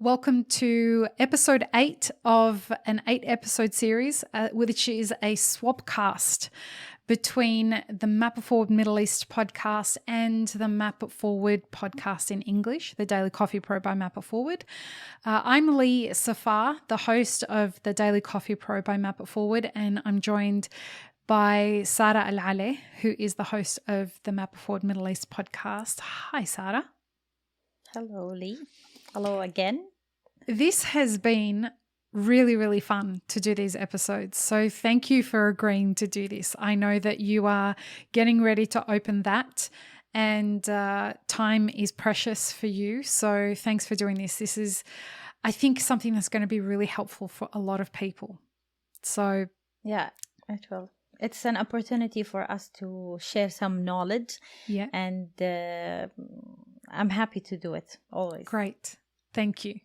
Welcome to episode 8 of an 8-episode series, which is a SWAPCAST between the Map It Forward Middle East podcast and the Map It Forward podcast in English, the Daily Coffee Pro by Map It Forward. I'm Lee Safar, the host of the Daily Coffee Pro by Map It Forward, and I'm joined by Sara Alali, who is the host of the Map It Forward Middle East podcast. Hi, Sara. Hello, Lee. Hello again. This has been really, really fun to do these episodes. So thank you for agreeing to do this. I know that you are getting ready to open that and time is precious for you. So thanks for doing this. This is, I think, something that's going to be really helpful for a lot of people. So yeah, it will. It's an opportunity for us to share some knowledge. Yeah. And I'm happy to do it always. Great. Thank you.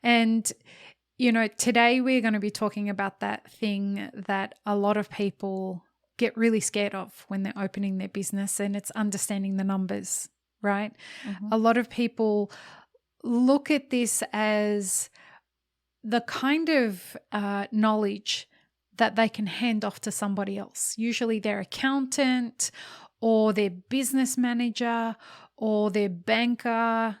And, you know, today we're going to be talking about that thing that a lot of people get really scared of when they're opening their business, and it's understanding the numbers, right? Mm-hmm. A lot of people look at this as the kind of knowledge that they can hand off to somebody else, usually their accountant or their business manager or their banker,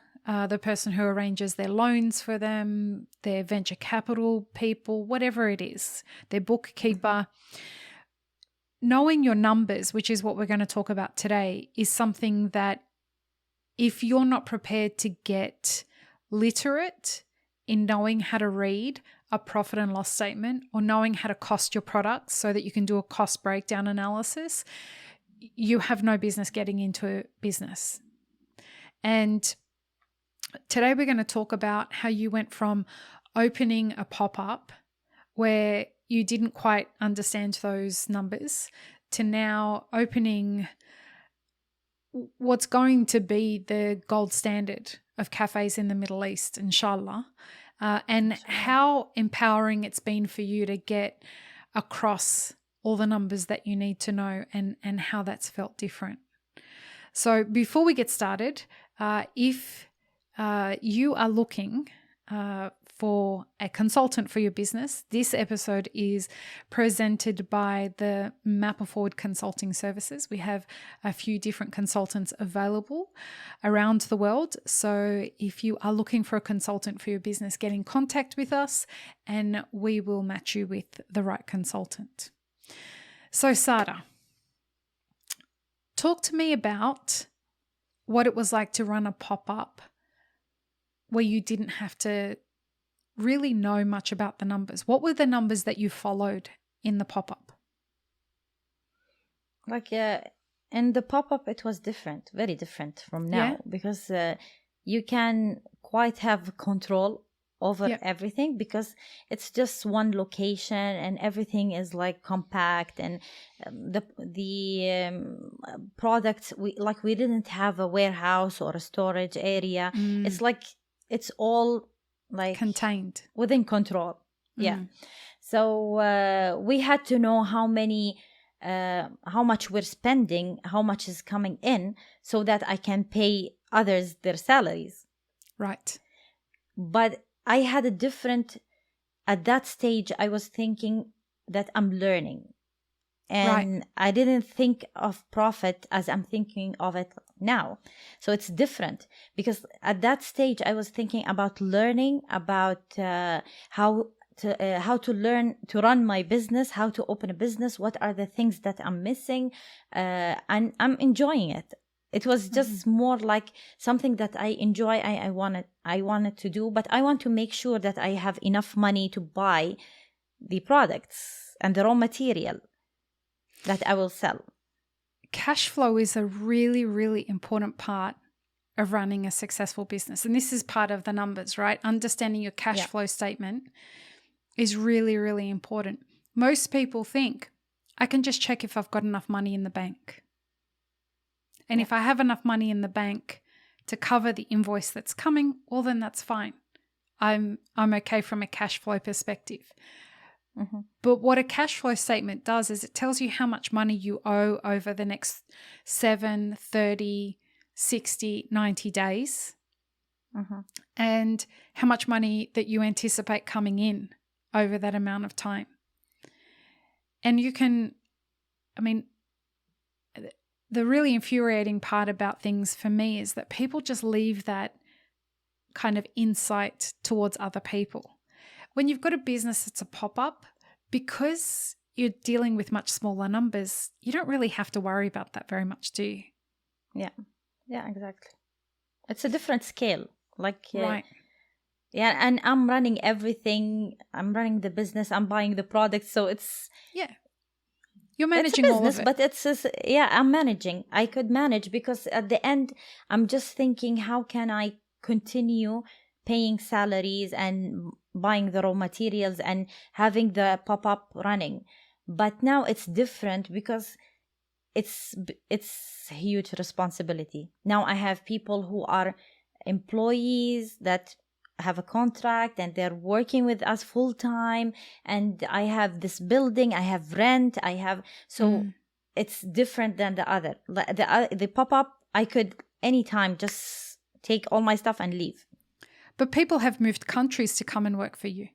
the person who arranges their loans for them, their venture capital people, whatever it is, their bookkeeper. Knowing your numbers, which is what we're going to talk about today, is something that if you're not prepared to get literate in knowing how to read a profit and loss statement or knowing how to cost your products so that you can do a cost breakdown analysis, you have no business getting into business. And today we're going to talk about how you went from opening a pop-up where you didn't quite understand those numbers to now opening what's going to be the gold standard of cafes in the Middle East, inshallah, and how empowering it's been for you to get across all the numbers that you need to know and how that's felt different. So before we get started, if you are looking for a consultant for your business, this episode is presented by the Map It Forward Consulting Services. We have a few different consultants available around the world. So if you are looking for a consultant for your business, get in contact with us and we will match you with the right consultant. So Sara, talk to me about what it was like to run a pop-up where you didn't have to really know much about the numbers. What were the numbers that you followed in the pop-up? In the pop-up, it was different, very different from now, because you can quite have control over everything because it's just one location and everything is like compact, and the products we didn't have a warehouse or a storage area. It's like it's all like contained within control. So we had to know how much we're spending, how much is coming in, so that I can pay others their salaries. Right. But I had at that stage I was thinking that I'm learning, and I didn't think of profit as I'm thinking of it now. So it's different because at that stage I was thinking about learning about how to learn to run my business, how to open a business, what are the things that I'm missing, and I'm enjoying it. It was just more like something that I enjoy. I wanted to do, but I want to make sure that I have enough money to buy the products and the raw material that I will sell. Cash flow is a really, really important part of running a successful business. And this is part of the numbers, right? Understanding your cash flow statement is really, really important. Most people think, I can just check if I've got enough money in the bank. And if I have enough money in the bank to cover the invoice that's coming, well, then that's fine. I'm okay from a cash flow perspective. But what a cash flow statement does is it tells you how much money you owe over the next 7, 30, 60, 90 days. and how much money that you anticipate coming in over that amount of time. And you can, I mean, the really infuriating part about things for me is that people just leave that kind of insight towards other people. When you've got a business that's a pop-up, because you're dealing with much smaller numbers, you don't really have to worry about that very much, do you? Yeah, exactly. It's a different scale. Right. Yeah, and I'm running everything. I'm running the business. I'm buying the products. So it's... Yeah. You're managing it's a business, all of it. but it's just, I'm managing. I could manage because at the end, I'm just thinking, how can I continue paying salaries and buying the raw materials and having the pop-up running? But now it's different because it's a huge responsibility. Now I have people who are employees that have a contract and they're working with us full time, and I have this building, I have rent, it's different than the other. The pop-up, I could anytime just take all my stuff and leave. But people have moved countries to come and work for you.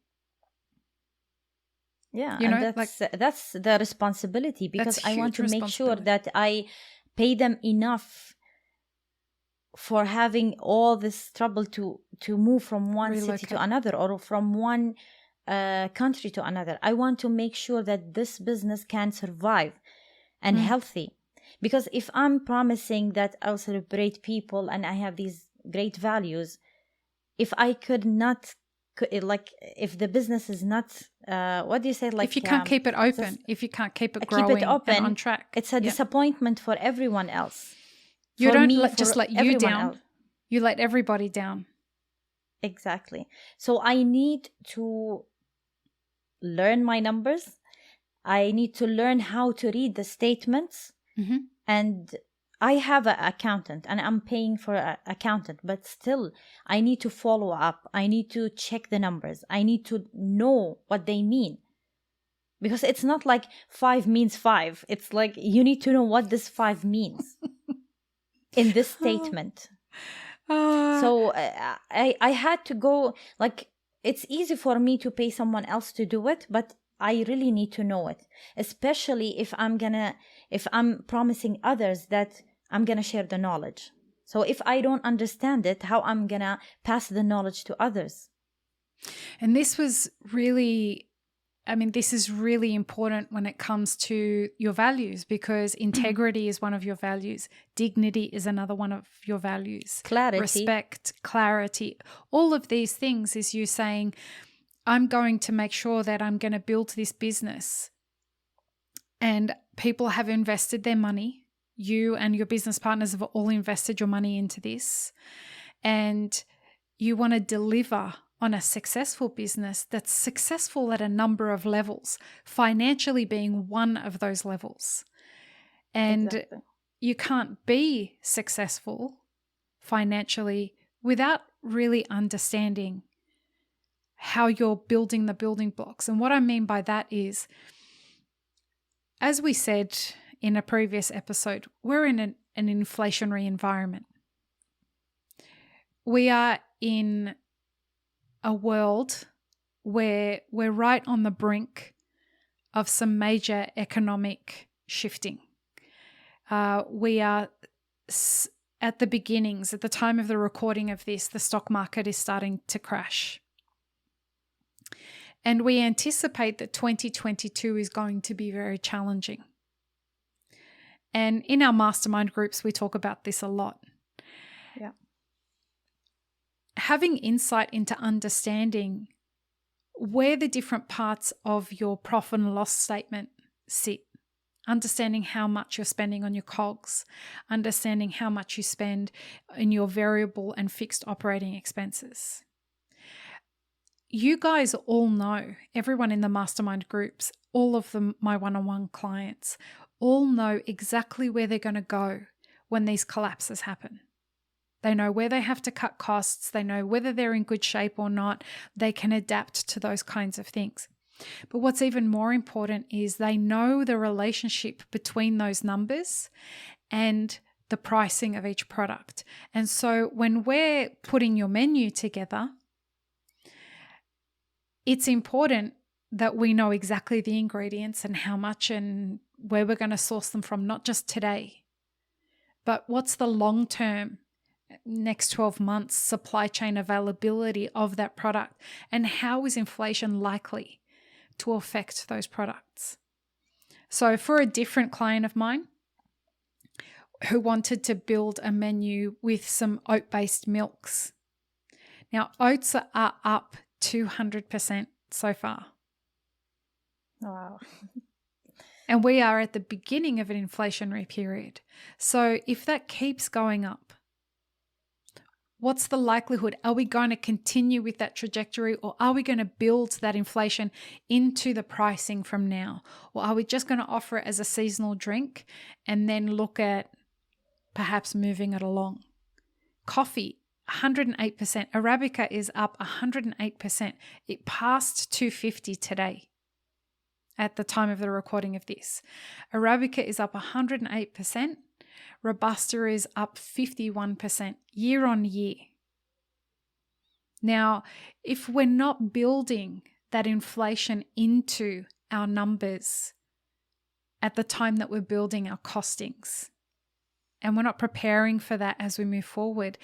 Yeah, and that's the responsibility, because I want to make sure that I pay them enough for having all this trouble to move from one city to another, or from one country to another. I want to make sure that this business can survive and healthy. Because if I'm promising that I'll celebrate people and I have these great values, if I could not, if the business is not, what do you say? If you can't keep it open, if you can't keep it growing and on track, it's a disappointment for everyone else. You don't just let you down. You let everybody down. Exactly. So I need to learn my numbers. I need to learn how to read the statements. And I have an accountant and I'm paying for an accountant, but still I need to follow up. I need to check the numbers. I need to know what they mean. Because it's not like 5 means 5. It's like you need to know what this 5 means in this statement. So I had to go, it's easy for me to pay someone else to do it, but I really need to know it, especially if I'm promising others that I'm going to share the knowledge. So if I don't understand it, how I'm going to pass the knowledge to others? And this is really important when it comes to your values, because integrity is one of your values. Dignity is another one of your values. Clarity. Respect, clarity. All of these things is you saying, I'm going to make sure that I'm going to build this business and people have invested their money. You and your business partners have all invested your money into this, and you want to deliver on a successful business that's successful at a number of levels, financially being one of those levels. And you can't be successful financially without really understanding how you're building the building blocks. And what I mean by that is, as we said in a previous episode, we're in an inflationary environment. We are in a world where we're right on the brink of some major economic shifting. We are at the beginnings, at the time of the recording of this, the stock market is starting to crash. And we anticipate that 2022 is going to be very challenging. And in our mastermind groups, we talk about this a lot. Yeah. Having insight into understanding where the different parts of your profit and loss statement sit, understanding how much you're spending on your COGS, understanding how much you spend in your variable and fixed operating expenses. You guys all know, everyone in the mastermind groups, all of them, my one-on-one clients, all know exactly where they're going to go when these collapses happen. They know where they have to cut costs. They know whether they're in good shape or not. They can adapt to those kinds of things. But what's even more important is they know the relationship between those numbers and the pricing of each product. And so when we're putting your menu together, it's important that we know exactly the ingredients and how much and where we're going to source them from, not just today, but what's the long-term, next 12 months supply chain availability of that product, and how is inflation likely to affect those products. So for a different client of mine who wanted to build a menu with some oat-based milks. Now, oats are up 200% so far. Wow. And we are at the beginning of an inflationary period. So if that keeps going up, what's the likelihood? Are we going to continue with that trajectory, or are we going to build that inflation into the pricing from now? Or are we just going to offer it as a seasonal drink and then look at perhaps moving it along? Coffee, 108%. Arabica is up 108%. It passed 250 today at the time of the recording of this. Arabica is up 108%. Robusta is up 51% year on year. Now, if we're not building that inflation into our numbers at the time that we're building our costings, and we're not preparing for that as we move forward,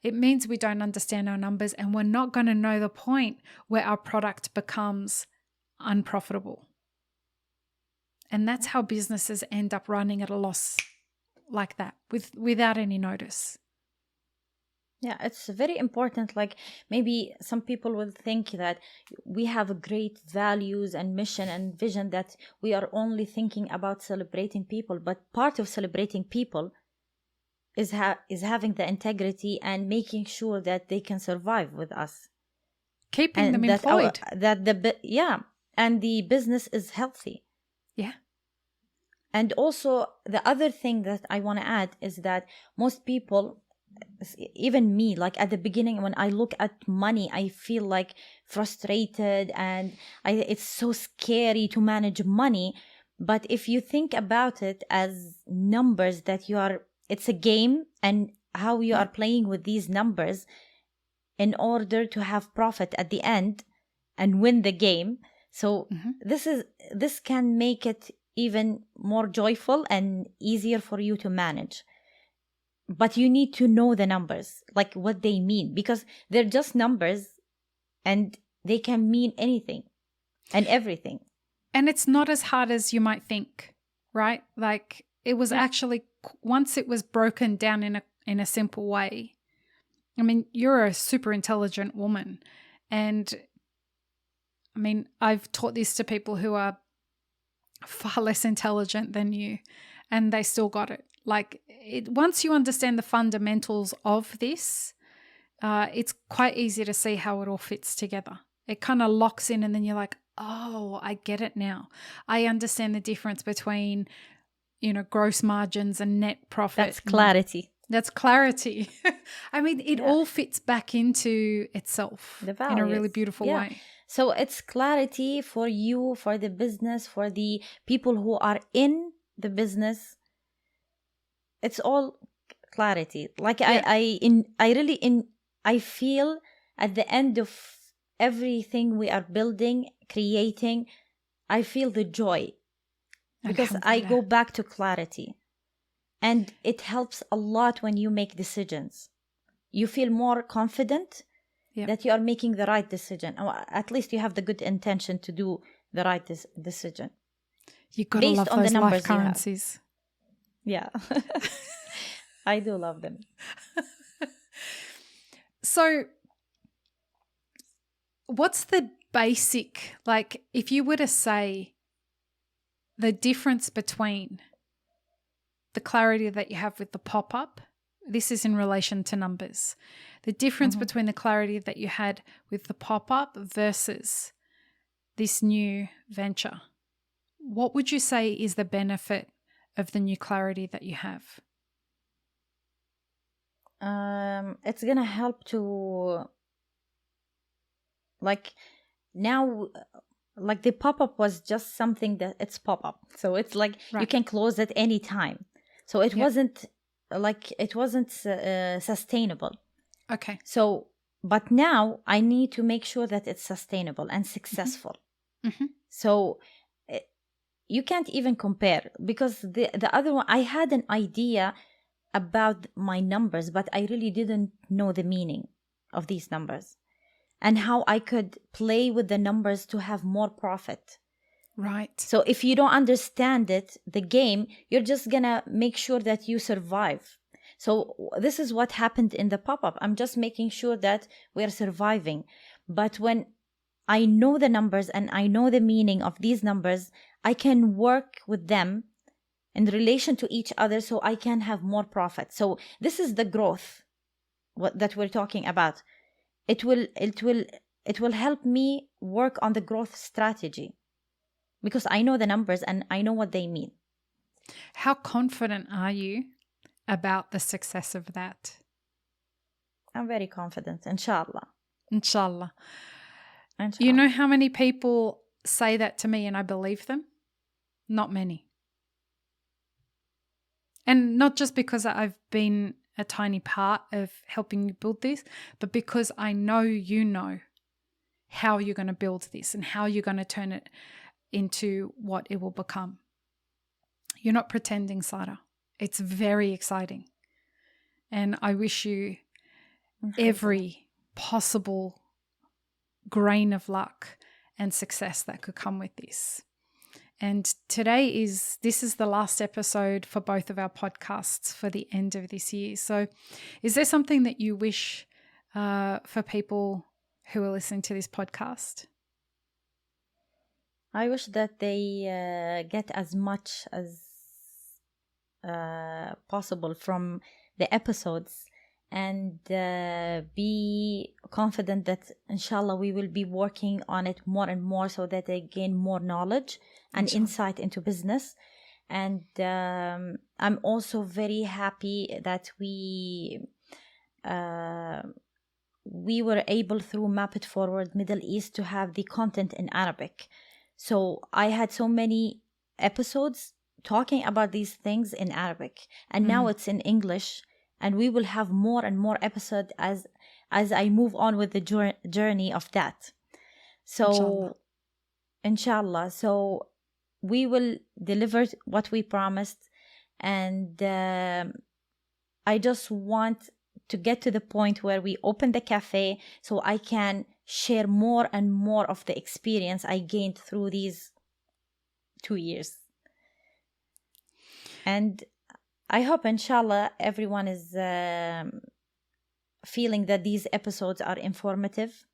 it means we don't understand our numbers, and we're not going to know the point where our product becomes unprofitable. And that's how businesses end up running at a loss like that, without any notice. Yeah, it's very important. Like, maybe some people will think that we have great values and mission and vision, that we are only thinking about celebrating people. But part of celebrating people is having the integrity and making sure that they can survive with us, keeping them employed. And the business is healthy. Yeah. And also, the other thing that I want to add is that most people, even me, like at the beginning, when I look at money, I feel like frustrated, and it's so scary to manage money. But if you think about it as numbers, that it's a game, and how you are playing with these numbers in order to have profit at the end and win the game. So this can make it even more joyful and easier for you to manage. But you need to know the numbers, like what they mean, because they're just numbers and they can mean anything and everything. And it's not as hard as you might think, right? Like, it was actually, once it was broken down in a simple way. I mean, you're a super intelligent woman, and I mean, I've taught this to people who are far less intelligent than you, and they still got it. Like, once you understand the fundamentals of this, it's quite easy to see how it all fits together. It kind of locks in, and then you're like, oh, I get it now. I understand the difference between, gross margins and net profit. That's clarity. That's clarity. I mean, it all fits back into itself in a really beautiful way. So it's clarity for you, for the business, for the people who are in the business. It's all clarity. Like, I feel at the end of everything we are building, creating, I feel the joy, because I go back to clarity. And it helps a lot when you make decisions. You feel more confident that you are making the right decision. Or at least you have the good intention to do the right decision. You got to love those life currencies. Yeah. I do love them. So what's the basic, like, if you were to say the difference between the clarity that you have with the pop-up, this is in relation to numbers, the difference between the clarity that you had with the pop-up versus this new venture, what would you say is the benefit of the new clarity that you have? It's going to help to, like, now, like, the pop-up was just something that it's pop-up. So it's like you can close at any time. So it wasn't like it wasn't sustainable. Okay. So, but now I need to make sure that it's sustainable and successful. Mm-hmm. So you can't even compare, because the other one, I had an idea about my numbers, but I really didn't know the meaning of these numbers and how I could play with the numbers to have more profit. Right. So if you don't understand it, the game, you're just gonna make sure that you survive. So this is what happened in the pop-up. I'm just making sure that we're surviving. But when I know the numbers and I know the meaning of these numbers, I can work with them in relation to each other so I can have more profit. So this is the growth that we're talking about. It will help me work on the growth strategy because I know the numbers and I know what they mean. How confident are you about the success of that? I'm very confident, inshallah. Inshallah. Inshallah. You know how many people say that to me and I believe them? Not many. And not just because I've been a tiny part of helping you build this, but because I know you know how you're going to build this and how you're going to turn it into what it will become. You're not pretending, Sara. It's very exciting. And I wish you every possible grain of luck and success that could come with this. And this is the last episode for both of our podcasts for the end of this year. So is there something that you wish for people who are listening to this podcast? I wish that they get as much as possible from the episodes and be confident that inshallah we will be working on it more and more so that they gain more knowledge and insight into business. And I'm also very happy that we were able through Map It Forward Middle East to have the content in Arabic. So I had so many episodes talking about these things in Arabic, and now it's in English, and we will have more and more episodes as I move on with the journey of that. So inshallah. So we will deliver what we promised, and I just want to get to the point where we open the cafe so I can share more and more of the experience I gained through these 2 years. And I hope, inshallah, everyone is feeling that these episodes are informative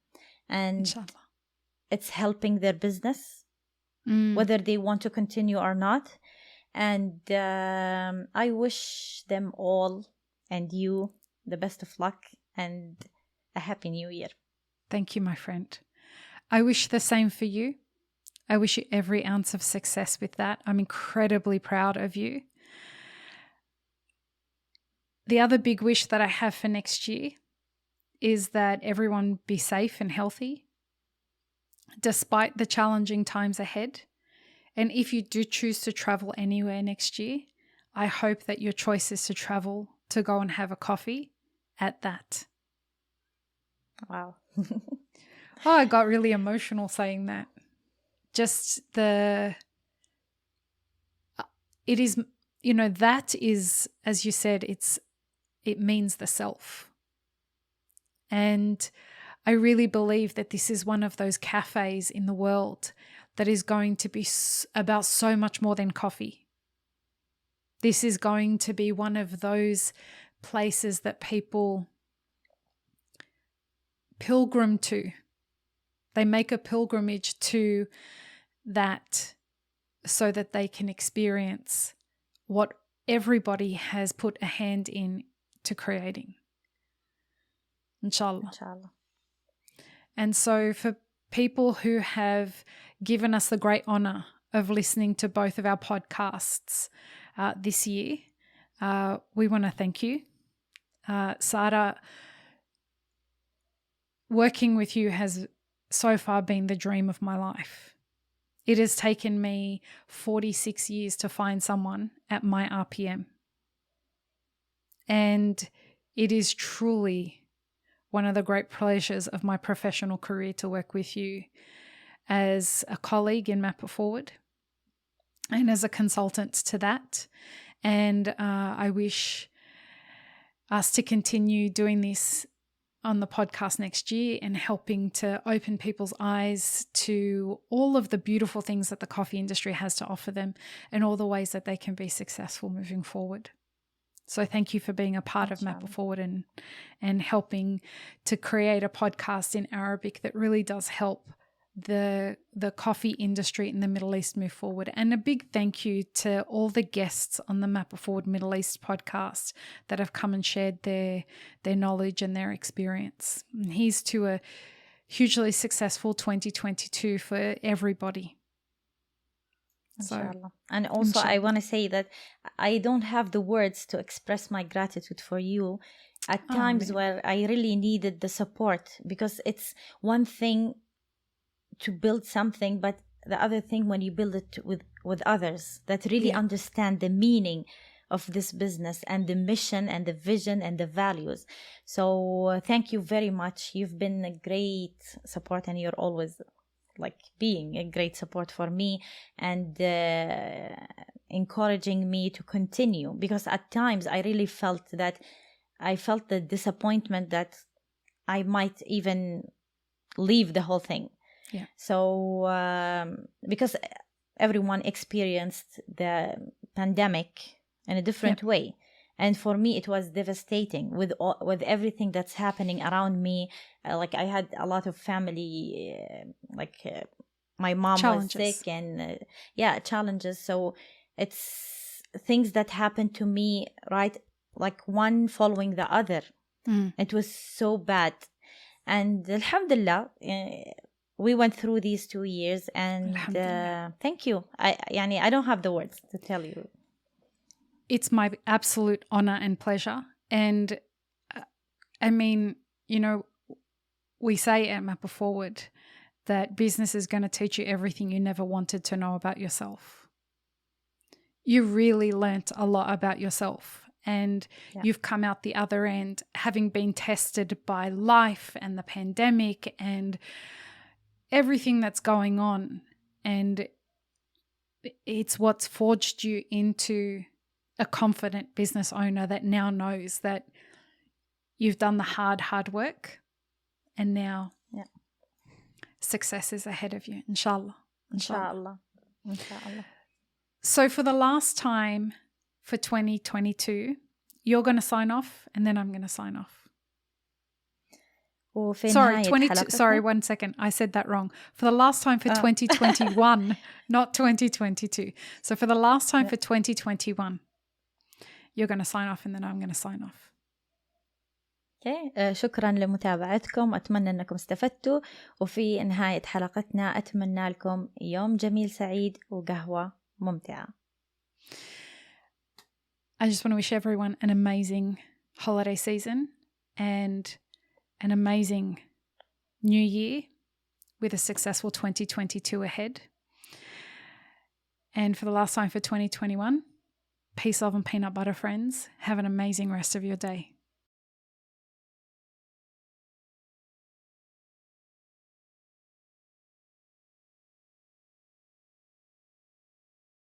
and Inshallah. It's helping their business, whether they want to continue or not. And I wish them all and you the best of luck and a happy new year. Thank you, my friend. I wish the same for you. I wish you every ounce of success with that. I'm incredibly proud of you. The other big wish that I have for next year is that everyone be safe and healthy despite the challenging times ahead. And if you do choose to travel anywhere next year, I hope that your choice is to travel to go and have a coffee at that. Wow. I got really emotional saying that. Just it is, that is, as you said, it means the self. And I really believe that this is one of those cafes in the world that is going to be about so much more than coffee. This is going to be one of those places that people pilgrim to. They make a pilgrimage to that so that they can experience what everybody has put a hand in to creating. Inshallah. Inshallah. And so for people who have given us the great honor of listening to both of our podcasts this year, we want to thank you. Sara, working with you has so far been the dream of my life. It has taken me 46 years to find someone at my RPM. And it is truly one of the great pleasures of my professional career to work with you as a colleague in Map It Forward and as a consultant to that. And I wish us to continue doing this on the podcast next year and helping to open people's eyes to all of the beautiful things that the coffee industry has to offer them and all the ways that they can be successful moving forward. So thank you for being a part of Map It Forward and helping to create a podcast in Arabic that really does help the coffee industry in the Middle East move forward. And a big thank you to all the guests on the Map It Forward Middle East podcast that have come and shared their knowledge and their experience. And here's to a hugely successful 2022 for everybody. Inshallah. And also I want to say that I don't have the words to express my gratitude for you at times where I really needed the support, because it's one thing to build something, but the other thing when you build it with others that really understand the meaning of this business and the mission and the vision and the values. So thank you very much. You've been a great support, and you're always being a great support for me and encouraging me to continue, because at times I really felt the disappointment that I might even leave the whole thing. Yeah. So because everyone experienced the pandemic in a different way. And for me, it was devastating with everything that's happening around me. I had a lot of family, my mom challenges. was sick, and challenges. So it's things that happened to me, right? Like one following the other. It was so bad. And alhamdulillah, we went through these 2 years, and thank you. I don't have the words to tell you. It's my absolute honor and pleasure. And I mean, we say at Map It Forward that business is going to teach you everything you never wanted to know about yourself. You really learnt a lot about yourself, and you've come out the other end having been tested by life and the pandemic and everything that's going on. And it's what's forged you into a confident business owner that now knows that you've done the hard work, and now success is ahead of you, inshallah. Inshallah. So for the last time for 2022, you're going to sign off and then I'm going to sign off. Sorry, 1 second. I said that wrong. For the last time for 2021, not 2022. So for the last time for 2021, you're going to sign off and then I'm going to sign off. شكرا لمتابعتكم. أتمنى أنكم استفدتوا. وفي نهاية حلقتنا أتمنى لكم يوم جميل سعيد وقهوة ممتعة. I just want to wish everyone an amazing holiday season and an amazing new year with a successful 2022 ahead. And for the last time for 2021, peace, love and peanut butter, friends. Have an amazing rest of your day.